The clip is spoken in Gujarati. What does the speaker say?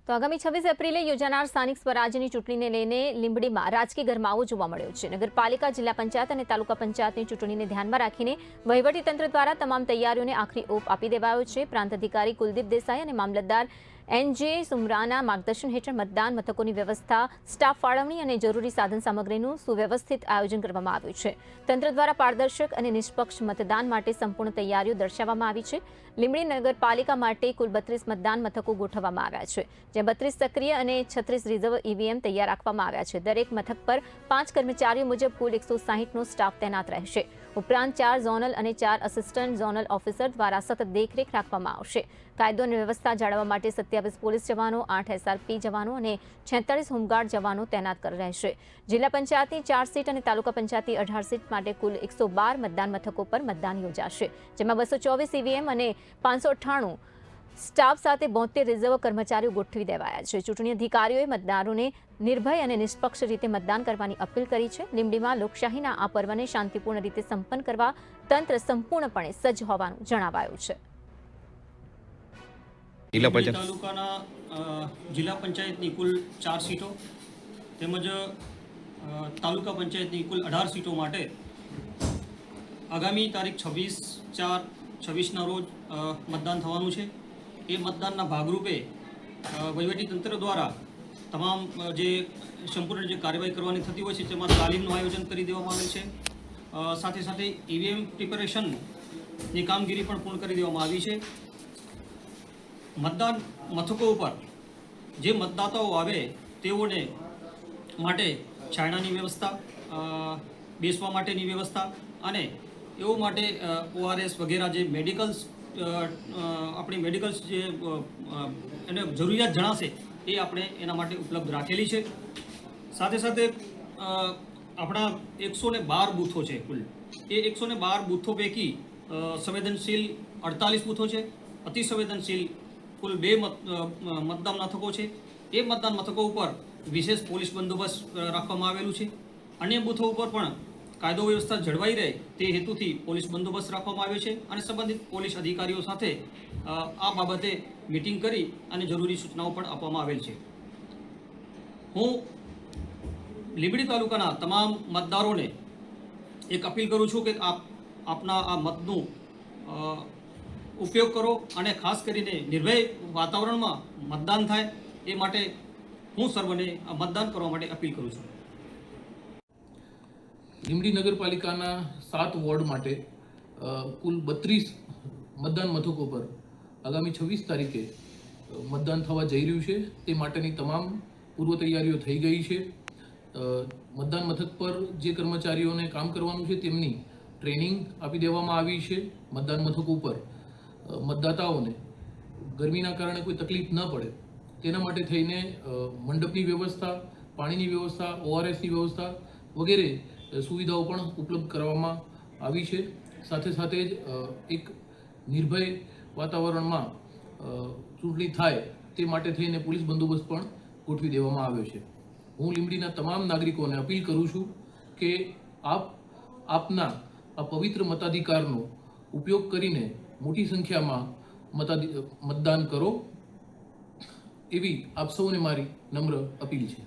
તો આગામી 26 એપ્રિલે યોજાનાર સ્થાનિક સ્વરાજ્યની ચૂંટણીને લઈને લીંબડીમાં રાજકીય ગરમાવો જોવા મળ્યો છે। નગરપાલિકા, જિલ્લા પંચાયત અને તાલુકા પંચાયતની ચૂંટણીને ધ્યાનમાં રાખીને વહીવટીતંત્ર દ્વારા તમામ તૈયારીઓને આખરી ઓપ આપી દેવાયો છે। પ્રાંત અધિકારી કુલદીપ દેસાઈ અને મામલતદાર એનજે સુમરાના માર્ગદર્શન હેઠળ મતદાન મથકોની વ્યવસ્થા, સ્ટાફ ફાળવણી અને જરૂરી સાધન સામગ્રીનું સુવ્યવસ્થિત આયોજન કરવામાં આવ્યું છે। તંત્ર દ્વારા પારદર્શક અને નિષ્પક્ષ મતદાન માટે સંપૂર્ણ તૈયારીઓ દર્શાવવામાં આવી છે। લીંબડી નગરપાલિકા માટે કુલ 32 મતદાન મથકો ગોઠવવામાં આવ્યા છે, જ્યાં 32 સક્રિય અને 36 રિઝર્વ ઈવીએમ તૈયાર રાખવામાં આવ્યા છે। દરેક મથક પર 5 કર્મચારીઓ મુજબ કુલ 160નો સ્ટાફ તૈનાત રહેશે। ઉપરાંત 4 ઝોનલ અને 4 આસિસ્ટન્ટ ઝોનલ ઓફિસર દ્વારા સતત દેખરેખ રાખવામાં આવશે। કાયદો અને વ્યવસ્થા જાળવવા માટે 27 પોલીસ જવાનો, 8 એસઆરપી જવાનો અને 46 હોમગાર્ડ જવાનો તૈનાત રહેશે। જિલ્લા પંચાયતની 4 સીટ અને તાલુકા પંચાયતની 18 સીટ માટે કુલ 112 મતદાન મથકો પર મતદાન યોજાશે, જેમાં 224 ઈવીએમ અને 598 સ્ટાફ સાથે 72 રિઝર્વ કર્મચારીઓ ગોઠવી દેવાયા છે। ચૂંટણી અધિકારીઓએ મતદારોને નિર્ભય અને નિષ્પક્ષ રીતે મતદાન કરવાની અપીલ કરી છે। લીંબડીમાં લોકશાહીના આ પર્વને શાંતિપૂર્ણ રીતે સંપન્ન કરવા તંત્ર સંપૂર્ણપણે સજ્જ હોવાનું જણાવાયું છે। તાલુકાના જિલ્લા પંચાયતની કુલ 4 સીટો તેમજ તાલુકા પંચાયતની કુલ 18 સીટો માટે આગામી તારીખ 26/4/26ના રોજ મતદાન થવાનું છે। એ મતદાનના ભાગરૂપે વહીવટીતંત્ર દ્વારા તમામ જે સંપૂર્ણ જે કાર્યવાહી કરવાની થતી હોય છે તેમાં તાલીમનું આયોજન કરી દેવામાં આવેલ છે। સાથે સાથે ઈવીએમ પ્રિપેરેશનની કામગીરી પણ પૂર્ણ કરી દેવામાં આવી છે। મતદાન મથકો ઉપર જે મતદાતાઓ આવે તેઓને માટે છાયણાની વ્યવસ્થા, બેસવા માટેની વ્યવસ્થા અને એઓ માટે ORS વગેરે જે મેડિકલ્સ આપણી મેડિકલ્સ જે એને જરૂરિયાત જણાશે એ આપણે એના માટે ઉપલબ્ધ રાખેલી છે। સાથે સાથે આપણા 112 બૂથો છે કુલ। એ 112 બૂથો પૈકી સંવેદનશીલ 48 બૂથો છે, અતિ સંવેદનશીલ કુલ 2 મતદાન મથકો છે। એ મતદાન મથકો ઉપર વિશેષ પોલીસ બંદોબસ્ત રાખવામાં આવેલું છે। અન્ય બૂથો ઉપર પણ કાયદો વ્યવસ્થા જળવાઈ રહે તે હેતુથી પોલીસ બંદોબસ્ત રાખવામાં આવ્યો છે અને સંબંધિત પોલીસ અધિકારીઓ સાથે આ બાબતે મિટિંગ કરી અને જરૂરી સૂચનાઓ પણ આપવામાં આવેલ છે। હું લીંબડી તાલુકાના તમામ મતદારોને એક અપીલ કરું છું કે આપના આ મતનું ઉપયોગ કરો અને ખાસ કરીને નિર્ભય વાતાવરણમાં મતદાન થાય એ માટે હું સર્વને મતદાન કરવા માટે અપીલ કરું છું। લીંબડી નગરપાલિકાના 7 વોર્ડ માટે કુલ 32 મતદાન મથકો પર આગામી 26 તારીખે મતદાન થવા જઈ રહ્યું છે। તે માટેની તમામ પૂર્વ તૈયારીઓ થઈ ગઈ છે। મતદાન મથક પર જે કર્મચારીઓને કામ કરવાનું છે તેમની ટ્રેનિંગ આપી દેવામાં આવી છે। મતદાન મથકો ઉપર મતદાતાઓને ગરમીના કારણે કોઈ તકલીફ ન પડે તેના માટે થઈને મંડપની વ્યવસ્થા, પાણીની વ્યવસ્થા, ORSની વ્યવસ્થા વગેરે સુવિધાઓ પણ ઉપલબ્ધ કરવામાં આવી છે। સાથે સાથે જ એક નિર્ભય વાતાવરણમાં ચૂંટણી થાય તે માટે થઈને પોલીસ બંદોબસ્ત પણ ગોઠવી દેવામાં આવ્યો છે। હું લીંબડીના તમામ નાગરિકોને અપીલ કરું છું કે આપના આ પવિત્ર મતાધિકારનો ઉપયોગ કરીને મોટી સંખ્યામાં મતદાન કરો, એવી આપ સૌને મારી નમ્ર અપીલ છે।